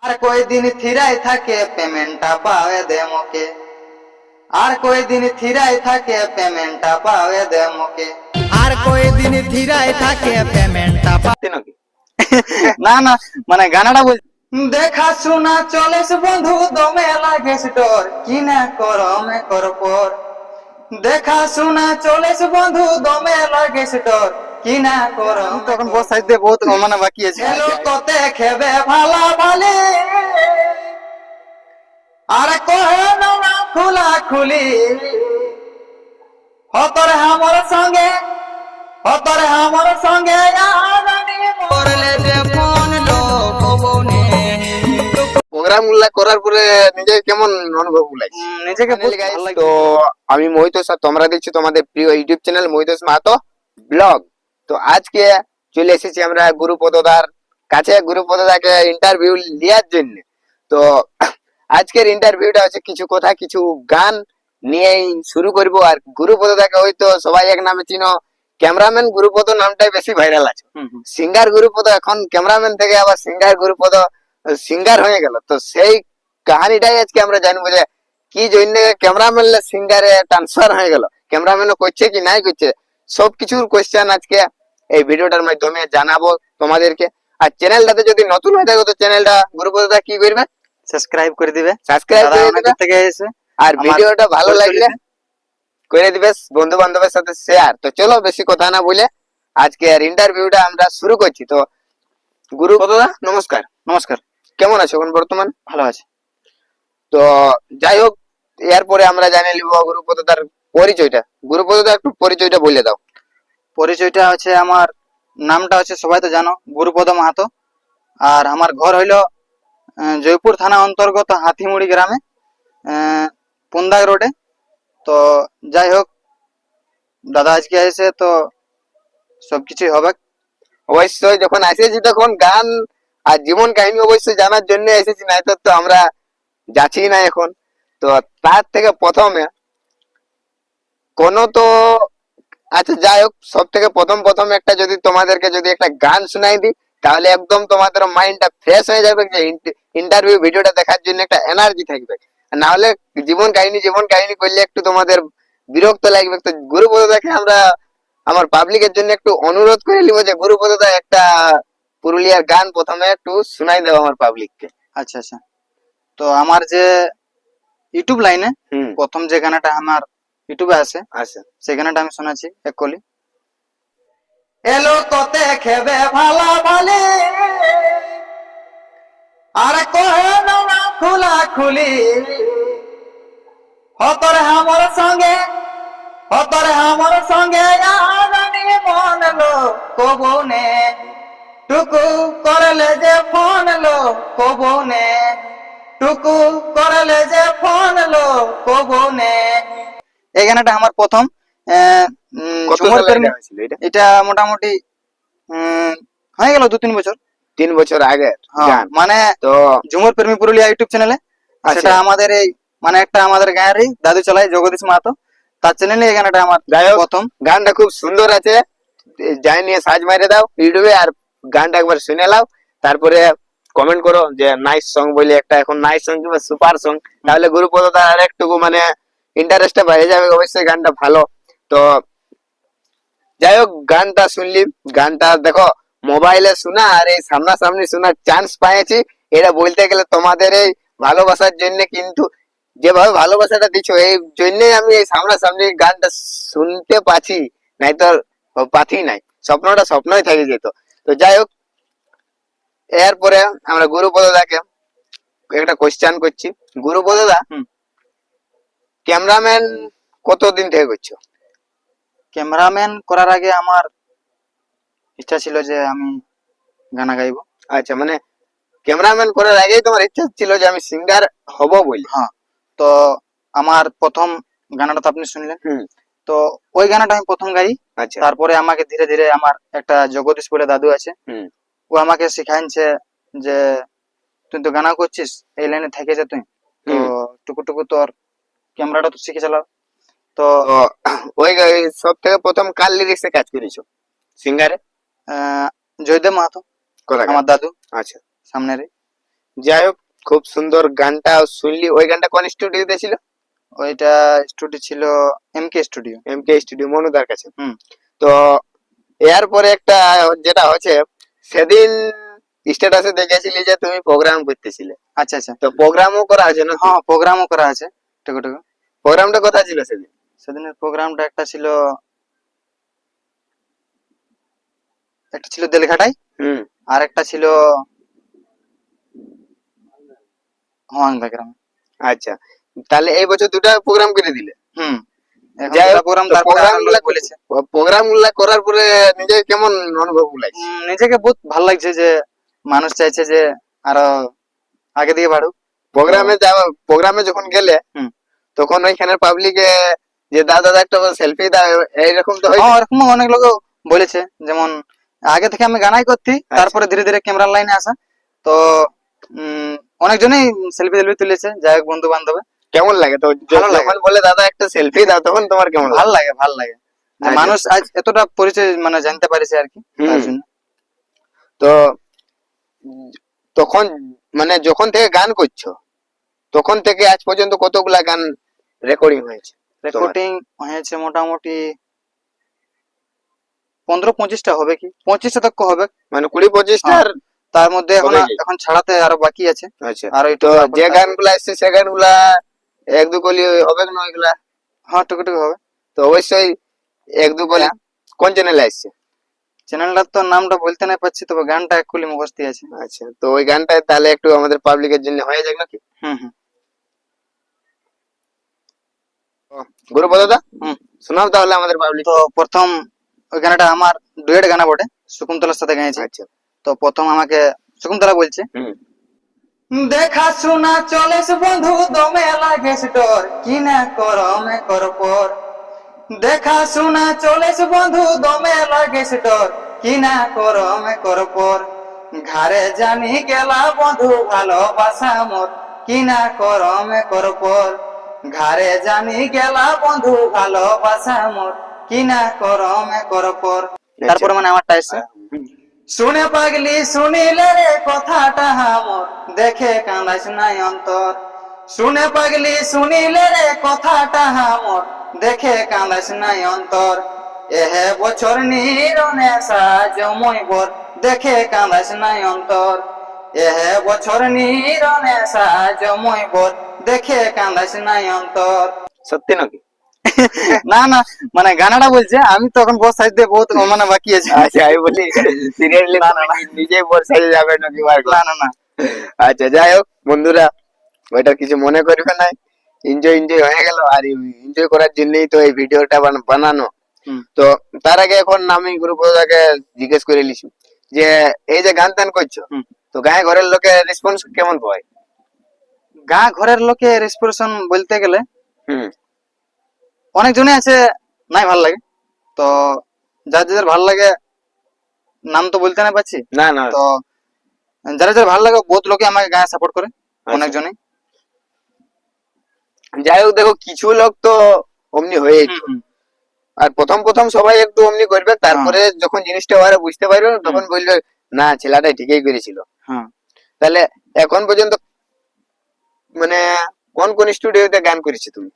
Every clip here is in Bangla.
আর কয়দিন থিরাই থাকে পেমেন্টটা পাওয়ে দে মোকে, আর কয়দিন থিরাই থাকে পেমেন্টটা পাওয়ে দে মোকে। আর কয়দিন ধীরায় থাকে পেমেন্টটা নাকি না না, মানে গানাটা বল। দেখা শোনা চলেস বন্ধু দমে লাগেস ডর, কি না করমে কর পর। দেখা শোনা চলেস বন্ধু দমে লাগেস ডর, কি না করম। তখন বস সাইডে বহুত মানে বাকি আছে। হেলো কতে খেবে ভালা ভালে, আর কহে না খোলা খুলি। হতরে আমার সঙ্গে, হতরে আমার সঙ্গে করলে যে ফোন লোকবনে। প্রোগ্রাম গুলা করার পরে নিজে কেমন অনুভব লাগছে? নিজেকে Finally guys, তো আমি মোহিত স্যার, তোমরা দেখছো তোমাদের প্রিয় ইউটিউব চ্যানেল মোহিত মাহাতো ব্লগ। তো আজকে চলে এসেছি আমরা গুরুপদদার কাছে, গুরুপদদাকে ইন্টারভিউ নেওয়ার জন্য। তো আজকের ইন্টারভিউটা হচ্ছে কিছু কথা কিছু গান নিয়েই শুরু করব। আর গুরুপদদাকে হয়তো সবাই এক নামে চিনো, ক্যামেরাম্যান গুরুপদ নামটাই বেশি ভাইরাল আছে। সিঙ্গার গুরুপদ এখন ক্যামেরাম্যান থেকে আবার সিঙ্গার গুরুপদ সিঙ্গার হয়ে গেল। তো সেই কাহিনীটাই আজকে আমরা জানবো যে কি জন্য ক্যামেরাম্যান সিঙ্গারে ট্রান্সফার হয়ে গেল, ক্যামেরাম্যানও করছে কি নাই করছে, সবকিছুর কোয়েশ্চেন আজকে এই ভিডিওটার মাধ্যমে জানাবো তোমাদেরকে। আর চ্যানেলটাতে যদি নতুন হয়ে থাকো তো চ্যানেলটা গুরুপদদা কি করবে, সাবস্ক্রাইব করে দিবে, সাবস্ক্রাইব করে দিবে। থেকে এসে আর ভিডিওটা ভালো লাগলে করে দিবে বন্ধু বান্ধবের সাথে শেয়ার। তো চলো বেশি কথা না বলে আজকে আর ইন্টারভিউটা আমরা শুরু করছি। তো গুরুপদদা নমস্কার। নমস্কার। কেমন আছো এখন বর্তমান? ভালো আছে। তো যাই হোক, এরপরে আমরা জানিয়ে নিব গুরুপদদার পরিচয়টা। গুরুপদদা একটু পরিচয়টা বলে দাও। পরিচয়টা হচ্ছে, আমার নামটা হচ্ছে সবাই তো জানো, গুরুপদ মাহাতো। আর আমার ঘর হইলো জয়পুর থানা অন্তর্গত হাতিমুড়ি গ্রামে, পুন্দাগ রোডে। তো যাই হোক, দাদা আজকে এসে তো সবকিছুই হবে। অবশ্যই যখন এসেছি তখন গান আর জীবন কাহিনী অবশ্যই জানার জন্য এসেছি, নাই তো আমরা যাচ্ছি না এখন। তো তার থেকে প্রথমে কোন তো আচ্ছা যাই হোক, সব থেকে প্রথম একটা যদি তোমাদেরকে যদি একটা গান শোনাই দিই তাহলে একদম তোমাদের মাইন্ডটা ফ্রেশ হয়ে যাবে, যে ইন্টারভিউ ভিডিওটা দেখার জন্য একটা এনার্জি থাকবে। না হলে জীবন কাহিনী করলে একটু তোমাদের বিরক্ত লাগবে। তো গুরুপদদাকে আমরা আমার পাবলিকের জন্য একটু অনুরোধ করে নিব যে গুরুপদদা একটা পুরুলিয়ার গান প্রথমে একটু শোনাই দেবো আমার পাবলিককে। আচ্ছা আচ্ছা। তো আমার যে ইউটিউব লাইনে প্রথম যে গানাটা আমার ইউটিউবে আছে, আচ্ছা সেই গানাটা আমি শোনাচ্ছি এক কলি। এলো কতে খেবে ভালা ভালে, আর কহে না খোলা খুলি। হতরে আমার সঙ্গে, হতরে আমার সঙ্গে আগানি মন লো কবনে, টুকু করলে যে ফোন লো কবনে, টুকু করলে যে ফোন লো কবনে। এই গানটা আমার প্রথম কত ঝুমুর সালে প্রেমী। এটা হয়েছিল এটা? এটা মোটামুটি হয়ে গেল 2-3 বছর। 3 বছর আগে গান। মানে তো ঝুমুর প্রেমী পুরুলিয়া ইউটিউব চ্যানেলে, সেটা আমাদের এই মানে একটা আমাদের গাঁয়েরই দাদু চালায়, জগদীশ মাহাতো, তার চ্যানেলে এই গানটা আমার প্রথম। গানটা খুব সুন্দর আছে, যাই নিয়ে সার্চ মারে দাও ইউটিউবে আর গানটা একবার শুনে নাও, তারপরে কমেন্ট করো যে নাইস সং বলে একটা, এখন নাইস সং কিংবা সুপার সং, তাহলে গুরুপদদার আর একটু মানে ইন্টারেস্টটা বেড়ে যাবে। অবশ্যই গানটা ভালো। তো যাই হোক, গানটা শুনলি, গানটা দেখো মোবাইলে শোনা আর এই সামনাসামনি শোনার চান্স পাইছি, এটা বলতে গেলে তোমাদের এই ভালোবাসার জন্য। কিন্তু যেভাবে ভালোবাসাটা দিচ্ছ এই জন্যই আমি এই সামনাসামনি গানটা শুনতে পাচ্ছি, নাই তো পাচ্ছি নাই, স্বপ্নটা স্বপ্নই থেকে যেত। তো যাই হোক, এরপরে আমরা গুরুপদদাকে একটা কোশ্চেন করছি। গুরুপদদা, ক্যামেরাম্যান কতদিন থেকে করছো? ক্যামেরাম্যান করার আগে আমার ইচ্ছা ছিল যে আমি গানা গাইবো। আচ্ছা, মানে ক্যামেরাম্যান করার আগেই তোমার ইচ্ছা ছিল যে আমি সিঙ্গার হব বলি? হ্যাঁ। তো আমার প্রথম গানাটা তো আপনি শুনলেন, তো ওই গানাটা আমি প্রথম গাই। আচ্ছা, তারপরে আমাকে ধীরে ধীরে আমার একটা জগদীশ বলে দাদু আছে, ও আমাকে শিখাইছে যে তুই তো গানা করছিস, এই লাইনে থেকে যা তুই, তো টুকু টুকু তোর ক্যামেরাটা তো শিখে চালাও। তো ওই সব থেকে প্রথম কার লিরিক্সে কাজ করেছো সিঙ্গারে? জয়দেব মাহাতো, আমার দাদু। আচ্ছা, সামনের যাই হোক, খুব সুন্দর গানটা শুনলি। ওই গানটা কোন স্টুডিওতে ছিল? ওইটা স্টুডিও ছিল এমকে স্টুডিও। এমকে স্টুডিও, মনুদার কাছে। হুম। তো এর পরে একটা যেটা হচ্ছে, সেদিন স্ট্যাটাসে দেখেছিলি যে তুমি প্রোগ্রাম করতেছিলে। আচ্ছা আচ্ছা। তো প্রোগ্রামও করা আছে না? হ্যাঁ, প্রোগ্রামও করা আছে টুকু টুকু। প্রোগ্রামটা কোথায় ছিল সেদিন? সেদিনের প্রোগ্রামটা একটা ছিল দেলঘাটায়, হুম। আর একটা ছিল হোয়াংদা গ্রামে। আচ্ছা, তাহলে এই বছর দুটো প্রোগ্রাম করে দিলে। হুম। এখন যাই দুটা হোক, প্রোগ্রাম, তো তারপরে প্রোগ্রাম আরো গুলা লোক বলেছে। করার পরে নিজে কেমন অনুভব লাগছে? নিজেকে বহুত ভালো লাগছে যে মানুষ চাইছে যে আরো আগে দিয়ে বাড়ুক। প্রোগ্রামে যখন গেলে, হুম। তখন ওইখানের পাবলিকে যে দাদা একটা সেলফি দাও, এইরকম তো হয়। হ্যাঁ, ওরকম অনেক লোক বলেছে। যেমন আগে থেকে আমি গানাই করতি, তারপরে ধীরে ধীরে ক্যামেরার লাইনে আসা। তো অনেকজনই সেলফি তুলেছে, যাই হোক বন্ধু বান্ধবে। কেমন লাগে তো ভালো লাগে। যখন বলে দাদা একটা সেলফি দাও, তখন তোমার কেমন লাগে? ভাল লাগে যে আচ্ছা। মানুষ আজ এতটা পরিচয় মানে জানতে পারিছে আর কি, তার হুম। জন্য। তো তখন মানে যখন থেকে গান করছো, তখন থেকে আজ পর্যন্ত কতগুলা গান রেকর্ডিং হয়েছে? রেকর্ডিং হয়েছে মোটামুটি 15-25টা হবে, কি 25টা তক হবে। মানে 20-25টার তার মধ্যে এখন হবে কি? এখন ছাড়াতে আরো বাকি আছে। আচ্ছা, আর তো ওইটুকু যে গানগুলা এসছে সে গানগুলা এক দু কলি হবে না ওইগুলা? হ্যাঁ, টুকু হবে। তো অবশ্যই এক দু কলি হ্যাঁ। কোন চ্যানেলে আসছে? চ্যানেলটার তো নামটা বলতে না পারছি, তবে গানটা একুলি মুখস্থ আছে। আচ্ছা, তো ওই গানটা তাহলে একটু আমাদের পাবলিকের জন্য হয়ে যাক নাকি? হুম হুম গুরুপদ দা, হুম। শোনাও তাহলে আমাদের পাবলিক। তো প্রথম ওই গানটা আমার ডুয়েট গানা বটে, শকুন্তলার সাথে গাইছি। আচ্ছা। তো প্রথম আমাকে শকুন্তলা বলছে, হুম। দেখা শোনা চলেস বন্ধু দমে লাগেস ডর, কি না করমে কর পর। দেখা শোনা চলেস বন্ধু দমে লাগেস ডর, কি না করমে কর পর। ঘরে জানি গেলা বন্ধু ভালোবাসা মোর, কি না করমে কর পর। ঘরে জানি গেলা বন্ধু ভালোবাসা মোর, কি না করমে কর পর। তারপরে মানে আমারটা এসে, শুনে পাগলি শুনিলে রে কথাটা হামর, দেখে কান্দাস নাই অন্তর। শুনে পাগলি শুনিলে রে কথাটা হামর, দেখে কান্দাস নাই অন্তর। এহে বছর নিরনে সাজময় বর, দেখে কান্দাস নাই অন্তর। এহে বছর নিরনে সাজময় বর, দেখে কান্দাস নাই অন্তর। সত্যি নাকি? না না, মানে গানাটা বলছে, আমি তখন বস সাইড দিয়ে বহুত মানে বাকি আছে। আচ্ছা, আমি বলি সিরিয়াসলি নিজে বর্ষায় যাবে নাকি বার করে? না না না। আচ্ছা, যাই হোক বন্ধুরা, ওইটা কিছু মনে করবে না। এনজয় হয়ে গেল, আর এনজয় করার জন্যই তো এই ভিডিওটা বানানো। হুম। তো তার আগে এখন আমি গুরুপদাকে জিজ্ঞেস করে নিছি যে এই যে গান টান করছো, হুম। তো গায়ে ঘরের লোকের রেসপন্স কেমন পায়? গা ঘরের লোকে রেসপিরেশন বলতে গেলে হুম। অনেক জনে আছে নাই ভাল লাগে। তো যার যাদের ভাল লাগে নাম তো বলতে না পারছি। না না। তো যারা যারা ভাল লাগে বহুত লোকে আমাকে গায়ে সাপোর্ট করে, আচ্ছা। অনেক জনে। যাই হোক, দেখো কিছু লোক তো অমনি হয়ে, আর প্রথম প্রথম সবাই একটু অমনি করবে, তারপরে যখন জিনিসটা ওরা বুঝতে পারবে তখন বলবে না ছেলেটা ঠিকই করেছিল। হ্যাঁ। তাহলে এখন পর্যন্ত মানে কোন কোন স্টুডিওতে গান করেছি তুমি?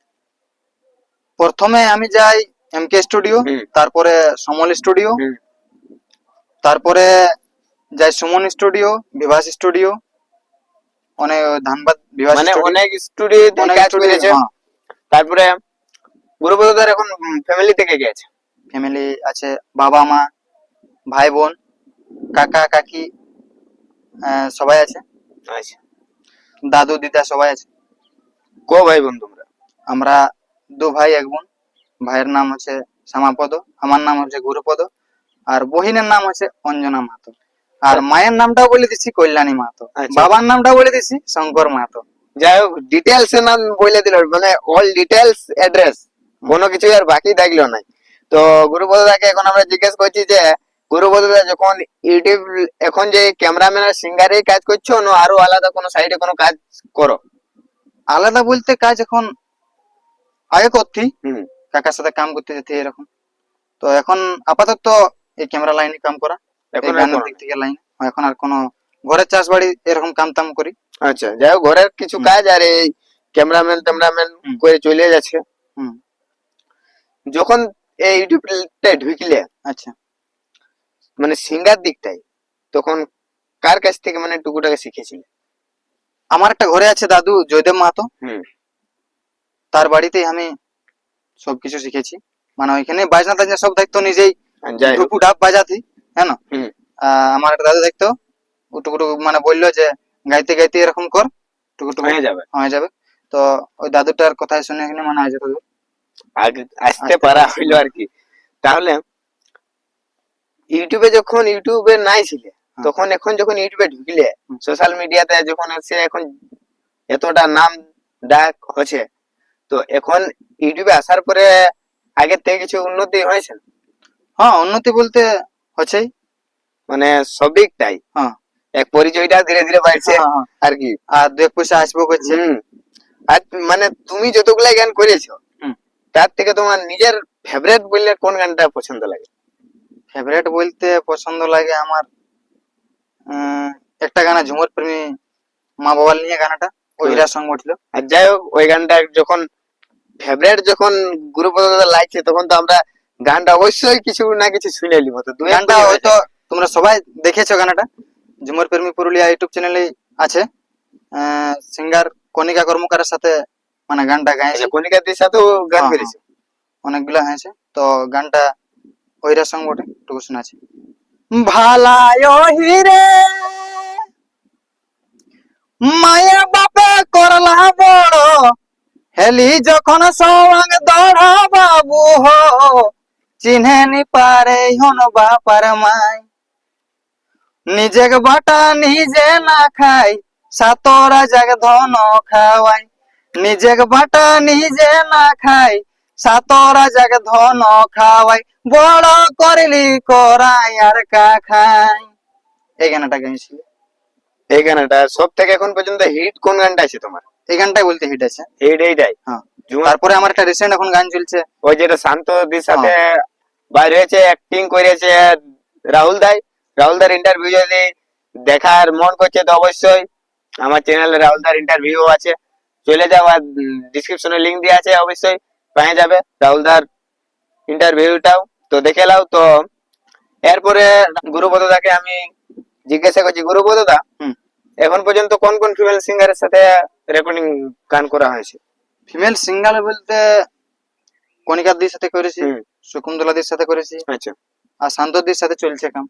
প্রথমে আমি যাই এমকে স্টুডিও, হুম। তারপরে সমল স্টুডিও, হুম। তারপরে যাই সুমন স্টুডিও, বিভাস স্টুডিও, অনেক ধানবাদ বিভাস মানে স্টুডিও, অনেক স্টুডিওতে অনেক কাজ স্টুডিও। করেছে। হ্যাঁ, তারপরে গুরুপদার এখন ফ্যামিলি থেকে গেছে? ফ্যামিলি আছে, বাবা মা, ভাই বোন, কাকা কাকি, সবাই আছে। আচ্ছা, দাদু দিদা সবাই আছে। কো ভাই বোন তোমরা? আমরা 2 ভাই 1 বোন। ভাইয়ের নাম হচ্ছে শ্যামাপদ, আমার নাম হচ্ছে গুরুপদ, আর বহিনের নাম হচ্ছে অঞ্জনা মাহাতো। আর মায়ের নামটাও বলে দিচ্ছি কল্যাণী মাহাতো, আচ্ছা। বাবার নামটাও বলে দিচ্ছি শঙ্কর মাহাতো। যাই হোক, ডিটেলস এর নাম বলে দিল, মানে অল ডিটেলস অ্যাড্রেস, কোনো কিছু আর বাকি থাকলো না। তো গুরুপদাকে এখন আমরা জিজ্ঞেস করছি যে গুরুপদা যখন ইউটিউব এখন যে ক্যামেরাম্যান আর সিঙ্গারেই কাজ করছো না আরো আলাদা কোনো সাইডে কোনো কাজ করো? আলাদা বলতে কাজ এখন আগে করতি, হুম। কাকার সাথে কাম করতে যেতে এরকম। তো এখন আপাতত এই ক্যামেরা লাইনে কাম করা, এই এখন আর গানের করো দিক থেকে লাইন। এখন আর কোনো ঘরের চাষ বাড়ি এরকম কাম টাম করি। আচ্ছা, যাই হোক, ঘরের কিছু কাজ আর এই ক্যামেরাম্যান হুম। করে চলে যাচ্ছে। হুম। যখন এই ইউটিউবটা ঢুকলে আচ্ছা, মানে সিঙ্গার দিকটাই, তখন কার কাছ থেকে মানে টুকুটাকে শিখেছিলে? আমার একটা ঘরে আছে দাদু জয়দেব মাহাতো, হুম। তার বাড়িতেই আমি সবকিছু শিখেছি। মানে ওইখানে বাজনা টাজনা সব দেখতো নিজেই, আর যাই হোক। টুকু ডাব বাজাতি, হ্যাঁ না। হুম। আমার একটা দাদু দেখতো, ও টুকু টুকু মানে বললো যে গাইতে গাইতে এরকম কর, টুকু টুকু হয়ে যাবে। হয়ে যাবে। তো ওই দাদুটার কথাই শুনে এখানে মানে আজ এত দূর আগে আসতে আসতে পারা পেরেছি। হইলো আর কি। তাহলে ইউটিউবে যখন ইউটিউবে নাই ছিলে, হ্যাঁ। তখন এখন যখন ইউটিউবে ঢুকলে, হুম। সোশ্যাল মিডিয়াতে যখন এসে এখন এতটা নাম ডাক হচ্ছে, তো এখন ইউটিউবে আসার পরে আগের থেকে কিছু উন্নতি হয়েছে? হ্যাঁ, উন্নতি বলতে হচ্ছেই। মানে সবিকটাই হ্যাঁ। এক পরিচয়টা ধীরে ধীরে বাড়ছে হ্যাঁ, হ্যাঁ। আর কি। আর দু এক পয়সা আসবো করছে। হুম। আর মানে তুমি যতগুলা গান করেছো, হুম। তার থেকে তোমার নিজের ফেভারিট বললে কোন গানটা পছন্দ লাগে? ফেভারিট বলতে পছন্দ লাগে আমার একটা গানা ঝুমুর প্রেমী মা বাবার নিয়ে গানাটা, ওই হীরা সঙ্গ উঠলো। আর যাই হোক, ওই গানটা যখন ফেভারিট যখন গ্রুপ লাগছে, তখন তো আমরা গানটা অবশ্যই কিছু না কিছু শুনে নিব। তো দুই গানটা হয়তো তোমরা সবাই দেখেছো, গানাটা ঝুমুর প্রেমী পুরুলিয়া ইউটিউব চ্যানেলে আছে। সিঙ্গার কণিকা কর্মকারের সাথে মানে গানটা গাইছে। কনিকাদের সাথেও গান হ্যাঁ, করেছে। অনেকগুলা হয়েছে। তো গানটা ওইরা সঙ্গ ওঠে, টুকু শোনাছি। ভালায় হিরে মায়ের বাপে করলা বড়, হেলি যখন সওয়াং দড় বাবু হো, চিনে নি পারে হন বাপার মাই, নিজে বাটা নিজে না খাই, সাতরা জাগ ধন খাওয়াই, নিজে বাটা নিজে না খাই, সাতরা জাগ ধন খাওয়াই, বড় করলি করাই আর কা খাই। এই গানটা গাইছিল। এই গানটা সব থেকে এখন পর্যন্ত হিট কোন গানটা আছে তোমার? এই গানটাই বলতে হিট আছে। হিট এইটাই। হ্যাঁ। ঝুমুর- তারপরে আমার একটা রিসেন্ট এখন গান চলছে, ওই যেটা শান্ত দির সাথে বাইরে হয়েছে, অ্যাক্টিং করেছে রাহুল দাই। রাহুল দার ইন্টারভিউ যদি দেখার মন করছে, তো অবশ্যই আমার চ্যানেলে রাহুল দার ইন্টারভিউ আছে, চলে যাও। আর ডিসক্রিপশনে লিংক দেওয়া আছে, অবশ্যই পেয়ে যাবে রাহুল দার ইন্টারভিউটাও, তো দেখে নাও। তো এরপরে গুরুপদ দাকে আমি জিজ্ঞাসা করছি, গুরুপদ দা, হুম। এখন পর্যন্ত কোন কোন ফিমেল সিঙ্গারের সাথে রেকর্ডিং গান করা হয়েছে? ফিমেল সিঙ্গার বলতে কণিকাদির সাথে করেছি, হুম। শকুন্তলাদির সাথে করেছি, আচ্ছা, আর শান্তদির সাথে চলছে কাম।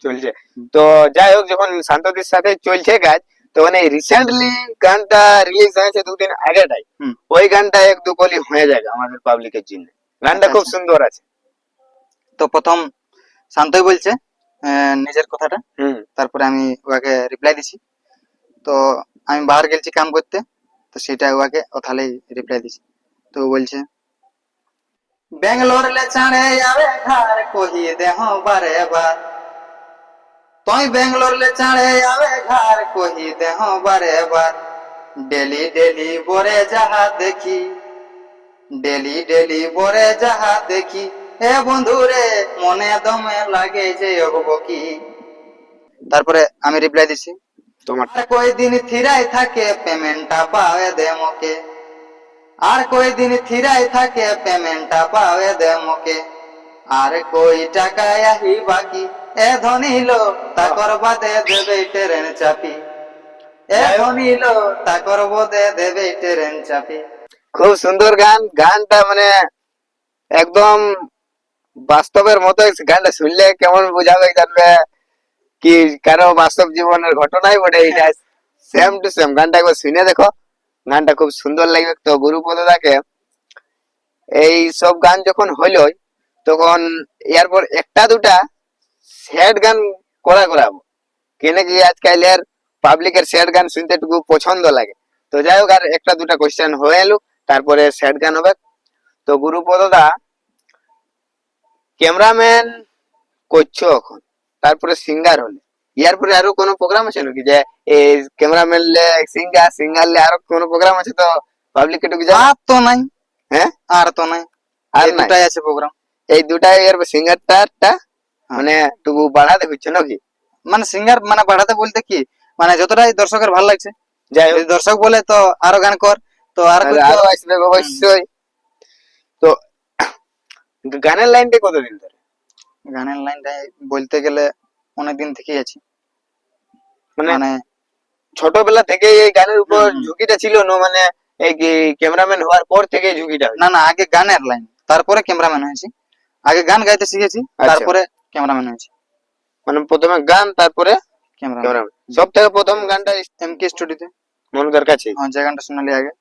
চলছে। তো যাই হোক, যখন শান্তদির সাথে চলছে কাজ, তো মানে রিসেন্টলি গানটা রিলিজ হয়েছে দুদিন আগেটাই, হুম। ওই গানটা এক দু কলি হয়ে যাবে আমাদের পাবলিকের জন্য। গানটা আচ্ছা, খুব আচ্ছা। সুন্দর আছে। তো প্রথম শান্তই বলছে নিজের কথাটা, হুম। তারপরে আমি ওকে রিপ্লাই দিছি। তো আমি বাহার গেছি কাম করতে, তো সেটা ওকে ওথালেই রিপ্লাই দিছি। তো ও বলছে, বেঙ্গলোর লে চাঁড়ে যাবে ঘর কহি দেহ বারে বার, তুই বেঙ্গলোর লে চাঁড়ে যাবে ঘর কহি দেহ বারে বার, ডেলি ডেলি বরে যাহা দেখি, ডেলি ডেলি বরে যাহা দেখি, হে বন্ধু রে মনে দমে লাগে যে অগবকি। তারপরে আমি রিপ্লাই দিছি, তোমার আর কয়দিন থিরাই থাকে পেমেন্টটা পাওয়ে দে মোকে, আর কয়দিন থিরাই থাকে পেমেন্টটা পাওয়ে দে মোকে, আর কই টাকা আহি বাকি, এ ধনিলো তাকর বাদে দেবে ট্রেন চাপি, এ ধনিলো তাকর বাদে দেবে ট্রেন চাপি। খুব সুন্দর গান। গানটা মানে একদম বাস্তবের মতো। গানটা শুনলে কেমন বোঝাবে জানবে কি কারো বাস্তব জীবনের ঘটনাই বটে এটা, সেম টু সেম। গানটা একবার শুনে দেখো, গানটা খুব সুন্দর লাগবে। তো গুরুপদ দাকে এই সব গান যখন হইলো, তখন এরপর একটা দুটা স্যাড গান করাবো, কেন কি আজকালের পাবলিকের স্যাড গান শুনতে একটু পছন্দ লাগে। তো যাই হোক, আর একটা দুটা কোশ্চেন হয়ে এলো, তারপরে স্যাড গান হবে। তো গুরুপদ দা, ক্যামেরাম্যান করছো এখন, তারপরে সিঙ্গার হলে, ইয়ার পরে আরো কোনো প্রোগ্রাম আছে নাকি, যে এই ক্যামেরাম্যান লে সিঙ্গার, সিঙ্গার লে আরো কোনো প্রোগ্রাম আছে? তো পাবলিক একটু জানা। আর তো নাই, হ্যাঁ, আর তো নাই, আর এই নাই, দুটাই আছে প্রোগ্রাম। এই দুটাই। এর সিঙ্গারটা মানে টুকু বাড়াতে হচ্ছে নাকি? মানে সিঙ্গার মানে বাড়াতে বলতে কি, মানে যতটাই দর্শকের ভালো লাগছে যাই হোক যদি দর্শক বলে তো আরো গান কর, তো আর তাহলে আরো আসবে অবশ্যই। তো গানের লাইনটা কতদিন ধরে? গানের লাইনটা বলতে গেলে অনেকদিন থেকেই আছি, মানে মানে ছোটবেলা থেকে এই গানের উপর হুম, হুম। ঝুঁকিটা ছিল না, মানে এই ক্যামেরাম্যান হওয়ার পর থেকে ঝুঁকিটা হয়েছে? না না, আগে গানের লাইন, তারপরে ক্যামেরাম্যান হয়েছি। আগে গান গাইতে শিখেছি, আচ্ছা, তারপরে ক্যামেরাম্যান হয়েছি। মানে প্রথমে গান তারপরে ক্যামেরাম্যান ক্যামেরাম্যান। সব থেকে প্রথম গানটা এমকে স্টুডিওতে, মনুদার কাছে। যে গানটা শোনালি আগে।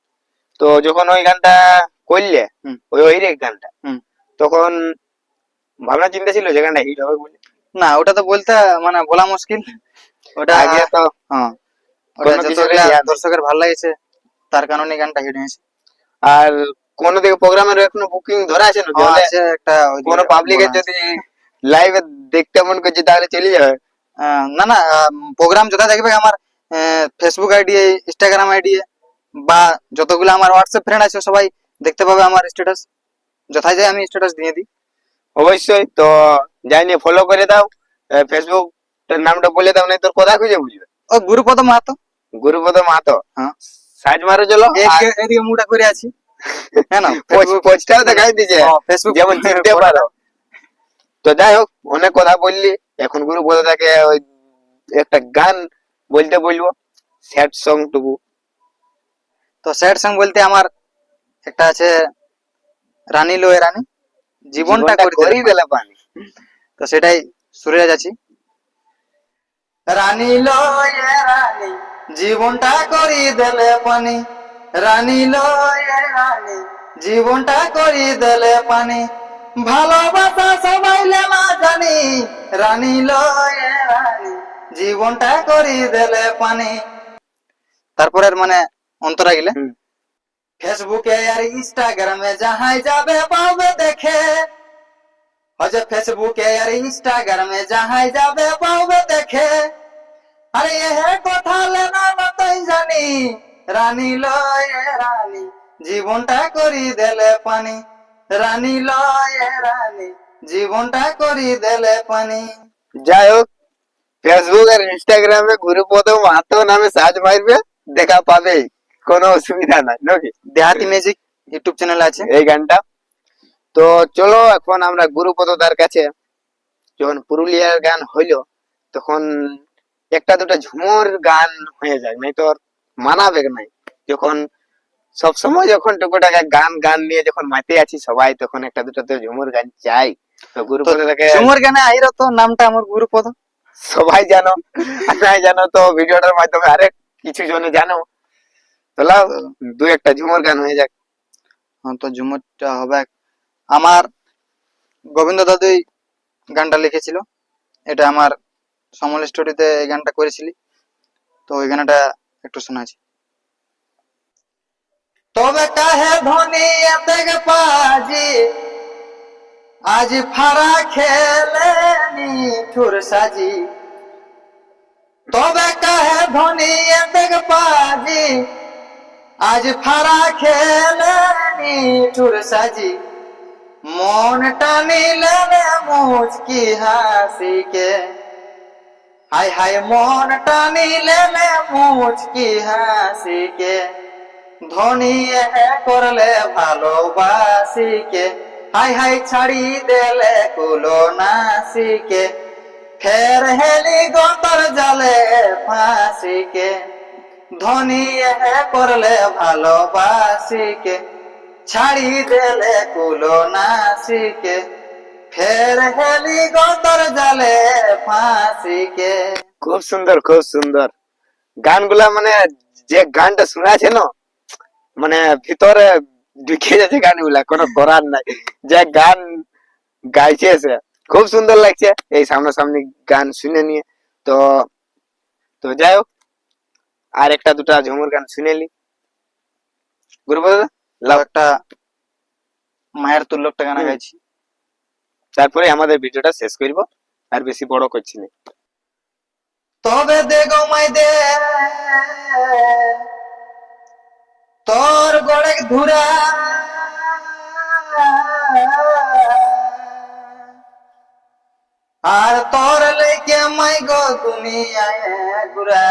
তো যখন ওই গানটা করলে, হুম। ওই রে গানটা, হুম। তখন ভাবনা চিন্তা ছিল যে গানটা হিট হবে বলে? না, ওটা তো বলতে মানে বলা মুশকিল। ওটা আগে তো হ্যাঁ, ওটা কোনো কিছু যতগুলা ধ্যান নেই। দর্শকের ভালো লাগছে তার কারণে গানটা হিট হয়েছে। আর কোন দিকে প্রোগ্রামের এখনো বুকিং ধরা আছে নাকি? হলে আছে একটা ওইদিকে কোনো পাবলিকের বলা আছে। যদি লাইভে দেখতে মন করছে তাহলে চলে যাবে। না না, প্রোগ্রাম যথা দেখবে আমার ফেসবুক আইডি, ইনস্টাগ্রাম আইডি বা যতগুলো আমার হোয়াটসঅ্যাপ ফ্রেন্ড আছে সবাই দেখতে পাবে আমার স্ট্যাটাস, যথায় যায় আমি স্ট্যাটাস দিয়ে দিই। অবশ্যই। তো যাই নিয়ে ফলো করে দাও, ফেসবুক নামটা বলে দাও, নাই তোর কথা খুঁজে বুঝবে। ও গুরুপদ মাহাতো। গুরুপদ মাহাতো, হ্যাঁ, সার্চ মারো চলো। এদিকে মুটা করে আছি, হ্যাঁ না, পোস্টটাও দেখাই দিছে ফেসবুক যেমন চিনতে পারো। তো যাই হোক, অনেক কথা বললি, এখন গুরুপদ তাকে ওই একটা গান বলতে বলবো, স্যাড সং টুকু। তো স্যাড সং বলতে আমার একটা আছে, রানী লো এ রানী, জীবনটা জীবনটা করে করি দিলে দিলে পানি। তো সেটাই সুরে যাচ্ছি। রানী লো এ রানী, জীবনটা করি দিলে পানি, রানী লো এ রানী, জীবনটা করি দিলে পানি, ভালোবাসা সবাই লেনা জানি, রানী লো এ রানী, জীবনটা করি দিলে পানি। তারপরের মানে অন্তরা গেলে হুম। ফেসবুকে আর ইনস্টাগ্রামে যাহাই যাবে পাবে দেখে, হচ্ছে ফেসবুকে আর ইনস্টাগ্রামে যাহাই যাবে পাবে দেখে, আরে এ কথা লেনা মতই জানি, রানী লয় রানী, জীবনটা করি দিলে পানি, রানী লয় রানী, জীবনটা করি দিলে পানি। যাই হোক, ফেসবুক আর ইনস্টাগ্রামে গুরুপদ মাহাতো নামে সার্চ মারবে, দেখা পাবে, কোনো অসুবিধা নাই নাকি? দেহাতি ম্যাজিক ইউটিউব চ্যানেল আছে। এই গানটা। তো চলো এখন আমরা গুরুপদ দার কাছে, যখন পুরুলিয়ার গান হইলো তখন একটা দুটা ঝুমুর গান হয়ে যায়, নাই তো আর মানাবে নাই। যখন সব সময় যখন টুকুটাকে গান গান নিয়ে যখন মাতে আছি সবাই, তখন একটা দুটা তো ঝুমুর গান চাই। তো তো গুরুপদ দাকে ঝুমুর গানে আইরো তো নামটা আমার গুরুপদ। সবাই জানো, আর নাই জানো তো ভিডিওটার মাধ্যমে আরেক কিছু জনে জানো। তাহলে দু একটা ঝুমুর গান হয়ে যাক। তো ঝুমুরটা হবে আমার গোবিন্দ দাদুই গানটা লিখেছিল, এটা আমার সমল স্টোরিতে এই গানটা করেছিলি, তো ওই গানটা একটু শোনাচ্ছি। তবে কাহে ধনী এতেক পাজি, আজ ফাড়া খেলে নিঠুর সাজি, তবে কাহে ধনী এতেক পাজি, আজ ফাড়া খেলে নিঠুর সাজি, মন টানিলে মুচকি হাসিকে, হায় হায় মন টানিলে মুচকি হাসিকে, ধনী করলে ভালোবাসিকে, হাই হাই ছাড়ি দেলে কুলো নাসিকে, ফের হেলি গতর জালে ফাঁসিকে, ধনী করলে ভালোবাসিকে, ছাড়ি দেলে কুলো নাসিকে, ফের হেলি গতর জালে ফাঁসিকে। খুব সুন্দর, খুব সুন্দর গানগুলা, মানে যে গানটা শোনাছে না, মানে ভিতরে ঢুকে যাচ্ছে গানগুলা, কোনো করার নাই। যে গান গাইছে সে খুব সুন্দর লাগছে এই সামনাসামনি গান শুনে নিয়ে। তো তো যাই হোক, আর একটা দুটা ঝুমুর গান শুনে নি গুরুপদ দা, লাও। একটা মায়ের তুল্য একটা গানা গাইছি। তারপরে আমাদের ভিডিওটা শেষ করব, আর বেশি বড় করছি না। তবে দে গো মাই দে, তোর গড়ে ধুরা, আর তোর লেকে মাই গো দুনিয়ায় ঘুরা,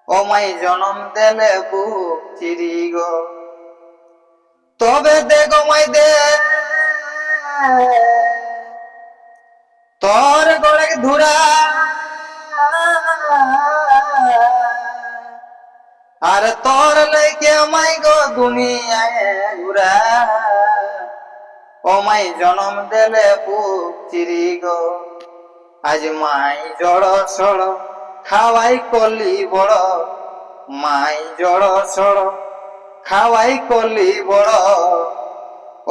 ও মাই জনম দেলে বুক চিরি গো তবে দেখো মাই দে তোর গড়ে ধুরা আর তোর লেকে মাই গো দুনিয়ায় ঘুরা ও মাই জনম দেলে বুক চিরি গো আজ মাই জড় সড় খাওয়াই কলি বড় মাই জড় সড় খাওয়াই কলি বড়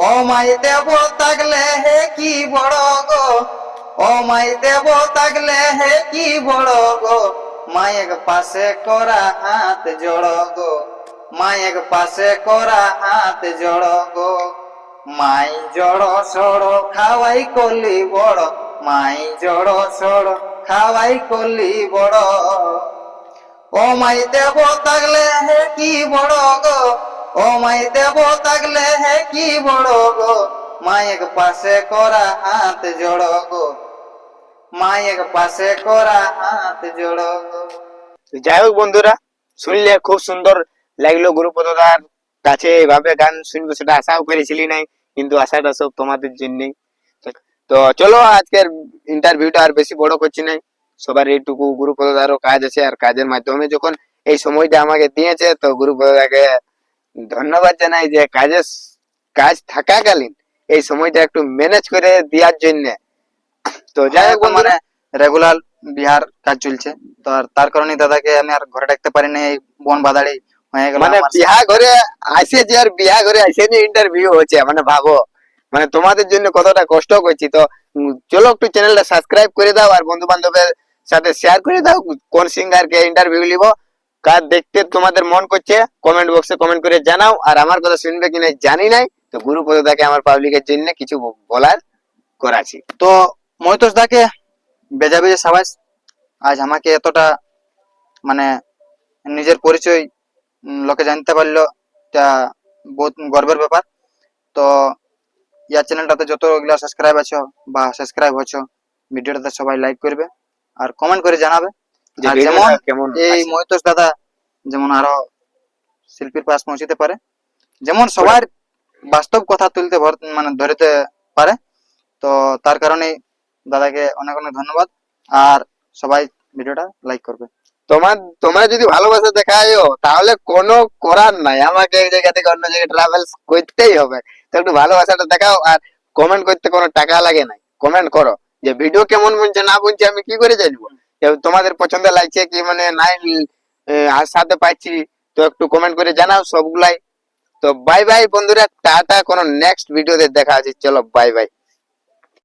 ও মাই দেব তাগলে হে কি বড় গো ও মাই দেব তাগলে হে কি বড় গো মায়ের পাশে করা হাত জড় গো মায়ের পাশে করা হাত জড় গো মাই জড় সড় খাওয়াই কলি বড় মাই জড় সড় খাওয়াই কলি বড় ও মাই দেব তাগলে হে কি বড় গো ও মাই দেব তাগলে হে কি বড় গো মায়ের পাশে করা হাত জড় গো মায়ের পাশে করা হাত জড় গো। যাই হোক বন্ধুরা, শুনলে খুব সুন্দর লাগলো গুরুপদদার কাছে এভাবে গান শুনবো সেটা আশাও করেছিলি নাই, কিন্তু আশাটা সব তোমাদের জন্যই। তো চলো আজকের ইন্টারভিউটা আর বেশি বড় করছি নাই, সবার এইটুকু গুরুপদদারও কাজ আছে, আর কাজের মাধ্যমে যখন এই সময়টা আমাকে দিয়েছে তো গুরুপদদাকে ধন্যবাদ জানাই যে কাজ থাকাকালীন এই সময়টা একটু ম্যানেজ করে দেওয়ার জন্য। তো যাই হোক মানে বন্ধুরা, রেগুলার বিহার কাজ চলছে তো আর তার কারণে দাদাকে আমি আর ঘরে ডাকতে পারি না, এই বন বাদাড়ি হয়ে গেল মানে আমার। বিহা ঘরে আসেছে আর বিহা ঘরে আসে ইন্টারভিউ হচ্ছে, মানে ভাবো মানে তোমাদের জন্য কতটা কষ্ট করছি। তো চলো একটু চ্যানেলটা সাবস্ক্রাইব করে দাও আর বন্ধু বান্ধবের সাথে শেয়ার করে দাও কোন সিঙ্গার কে ইন্টারভিউ নিব, কার দেখতে তোমাদের মন করছে কমেন্ট বক্সে কমেন্ট করে জানাও। আর আমার কথা শুনবে কিনা জানি নাই, তো গুরুপদদাকে আমার পাবলিকের জন্য কিছু বলার করাছি। তো মৈতোষ দাকে বেজা বেজে সাবাস, আজ আমাকে এতটা মানে নিজের পরিচয় লোকে জানতে পারলো, তা বহুত গর্বের ব্যাপার। তো ইয়ার চ্যানেলটাতে যতগুলা সাবস্ক্রাইব আছো বা সাবস্ক্রাইব হচ্ছো, ভিডিওটাতে সবাই লাইক করবে আর কমেন্ট করে জানাবে। যে আর ভিডিওটা যেমন কেমন এই আছে। মৈতোষ দাদা যেমন আরো শিল্পীর পাশ পৌঁছতে পারে, যেমন সবার বাস্তব কথা তুলতে মানে ধরতে পারে, তো তার কারণে দাদাকে অনেক অনেক ধন্যবাদ। আর সবাই ভিডিওটা লাইক করবে। তোমরা যদি ভালোবাসা দেখায়ও তাহলে কোনো করার নাই, আমাকে এক জায়গা থেকে অন্য জায়গায় ট্রাভেল করতেই হবে। তো একটু ভালোবাসাটা দেখাও, আর কমেন্ট করতে কোনো টাকা লাগে নাই, কমেন্ট করো। যে ভিডিও কেমন বুনছে না বুনছে আমি কি করে জানবো, তোমাদের পছন্দ লাগছে কি মানে নাই আর সাথে পাচ্ছি, তো একটু কমেন্ট করে জানাও সবগুলাই। তো বাই বাই বন্ধুরা, টাটা, কোনো নেক্সট ভিডিওতে দেখা আছে, চলো বাই বাই।